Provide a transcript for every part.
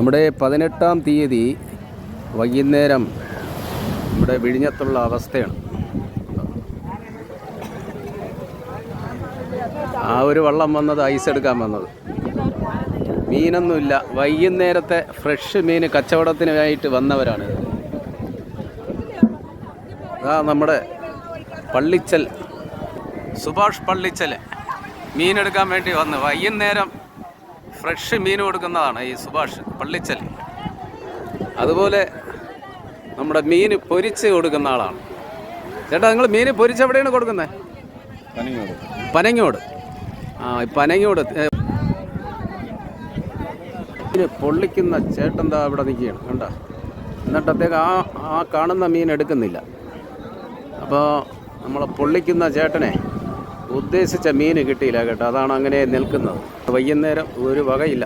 നമ്മുടെ 18-ാം തീയതി വൈകുന്നേരം ഇവിടെ വിഴിഞ്ഞത്തുള്ള അവസ്ഥയാണ്. ആ ഒരു വള്ളം വന്നത് ഐസ് എടുക്കാൻ വന്നത്. മീനൊന്നുമില്ല. വൈകുന്നേരത്തെ ഫ്രഷ് മീൻ കച്ചവടത്തിനായിട്ട് വന്നവരാണ്. അതാ നമ്മുടെ പള്ളിച്ചൽ, സുഭാഷ് പള്ളിച്ചൽ മീനെടുക്കാൻ വേണ്ടി വന്ന് വൈകുന്നേരം ഫ്രഷ് മീൻ കൊടുക്കുന്നതാണ് ഈ സുഭാഷ് പള്ളിച്ചൽ. അതുപോലെ നമ്മുടെ മീൻ പൊരിച്ച് കൊടുക്കുന്ന ആളാണ്. ചേട്ടാ, നിങ്ങൾ മീൻ പൊരിച്ച് എവിടെയാണ് കൊടുക്കുന്നത്? പനങ്ങോട്. പനങ്ങോട് മീൻ പൊള്ളിക്കുന്ന ചേട്ടൻ ദാ ഇവിടെ നിൽക്കുകയാണ്, കണ്ട. എന്നിട്ട് അദ്ദേഹം ആ കാണുന്ന മീൻ എടുക്കുന്നില്ല. അപ്പോൾ നമ്മളെ പൊള്ളിക്കുന്ന ചേട്ടനെ ഉദ്ദേശിച്ച മീൻ കിട്ടിയില്ല കേട്ടോ. അതാണ് അങ്ങനെ നിൽക്കുന്നത്. വൈകുന്നേരം ഒരു വകയില്ല.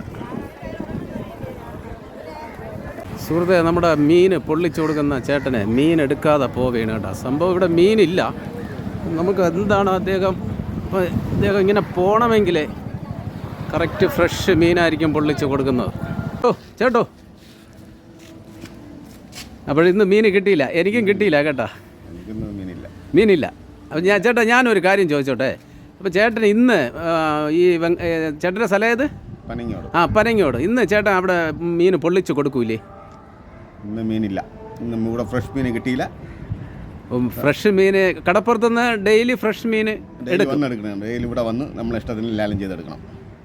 സുഹൃത്തെ, നമ്മുടെ മീൻ പൊള്ളിച്ചു കൊടുക്കുന്ന ചേട്ടനെ മീൻ എടുക്കാതെ പോവുകയാണ് കേട്ടോ. സംഭവം ഇവിടെ മീനില്ല. നമുക്ക് എന്താണ് അദ്ദേഹം ഇങ്ങനെ പോകണമെങ്കിൽ കറക്റ്റ് ഫ്രഷ് മീനായിരിക്കും പൊള്ളിച്ച് കൊടുക്കുന്നത്. ഓ ചേട്ടോ, അപ്പോഴിന്ന് മീൻ കിട്ടിയില്ല. എനിക്കും കിട്ടിയില്ല കേട്ടോ, മീനില്ല. അപ്പം ഞാനൊരു കാര്യം ചോദിച്ചോട്ടെ. അപ്പോൾ ചേട്ടൻ ഇന്ന് ഈ ചേട്ടൻ്റെ സ്ഥലം ഏത്? പനങ്ങോട്. ഇന്ന് ചേട്ടൻ അവിടെ മീൻ പൊള്ളിച്ച് കൊടുക്കൂലേ? ഇന്ന് മീനില്ല. ഇന്ന് ഇവിടെ ഫ്രഷ് മീൻ കിട്ടിയില്ല. ഫ്രഷ് മീൻ കടപ്പുറത്തുനിന്ന് ഡെയിലി ഫ്രഷ് മീൻ എടുക്കണം. ഡെയിലി ഇവിടെ വന്ന് നമ്മൾ ഇഷ്ടത്തിന് ലാലം ചെയ്തെടുക്കണം.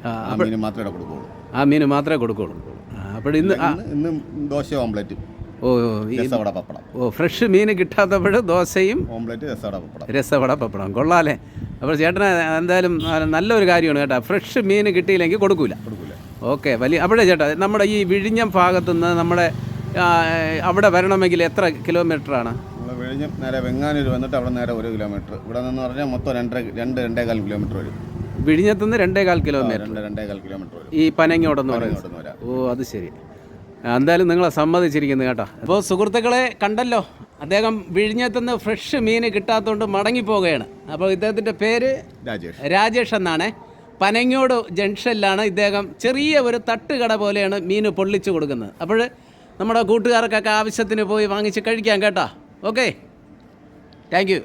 ആ മീൻ മാത്രമേ കൊടുക്കുകയുള്ളൂ. ആ മീൻ മാത്രമേ കൊടുക്കുകയുള്ളൂ. അപ്പോൾ ഇന്ന് ദോശ ഓംപ്ലേറ്റ്, രസവട, പപ്പടം. ഫ്രഷ് മീൻ കിട്ടാത്തപ്പോൾ ദോശയും ഓംപ്ലേറ്റ്, രസവട, പപ്പടം. കൊള്ളാലേ. അപ്പോൾ ചേട്ടന് എന്തായാലും നല്ലൊരു കാര്യമാണ് കേട്ടോ. ഫ്രഷ് മീൻ കിട്ടിയില്ലെങ്കിൽ കൊടുക്കൂല. ഓക്കെ, വലിയ. അപ്പോഴേ ചേട്ടാ, നമ്മുടെ ഈ വിഴിഞ്ഞം ഭാഗത്തുനിന്ന് നമ്മുടെ അവിടെ വരണമെങ്കിൽ എത്ര കിലോമീറ്ററാണ്? വിഴിഞ്ഞം നേരെ വെങ്ങാനൂർ വന്നിട്ട് അവിടെ നേരെ 1 കിലോമീറ്റർ. ഇവിടെ നിന്ന് പറഞ്ഞാൽ മൊത്തം 2.25 കിലോമീറ്റർ വരും. വിഴിഞ്ഞത്തുനിന്ന് 2.25 കിലോമീറ്റർ. 2.25 കിലോമീറ്റർ വരും ഈ പനങ്ങോടെന്ന് പറയുന്നത്. ഓ, അത് ശരി. എന്തായാലും നിങ്ങളെ സമ്മതിച്ചിരിക്കുന്നു കേട്ടോ. അപ്പോൾ സുഹൃത്തുക്കളെ കണ്ടല്ലോ, അദ്ദേഹം വിഴിഞ്ഞത്തുനിന്ന് ഫ്രഷ് മീൻ കിട്ടാത്തതുകൊണ്ട് മടങ്ങിപ്പോവുകയാണ്. അപ്പോൾ ഇദ്ദേഹത്തിൻ്റെ പേര് രാജേഷ് എന്നാണ്. പനങ്ങോട് ജംഗ്ഷനിലാണ് ഇദ്ദേഹം ചെറിയ ഒരു തട്ടുകട പോലെയാണ് മീൻ പൊള്ളിച്ച് കൊടുക്കുന്നത്. അപ്പോൾ നമ്മുടെ കൂട്ടുകാർക്കൊക്കെ ആവശ്യത്തിന് പോയി വാങ്ങിച്ച് കഴിക്കാം കേട്ടോ. Okay, thank you.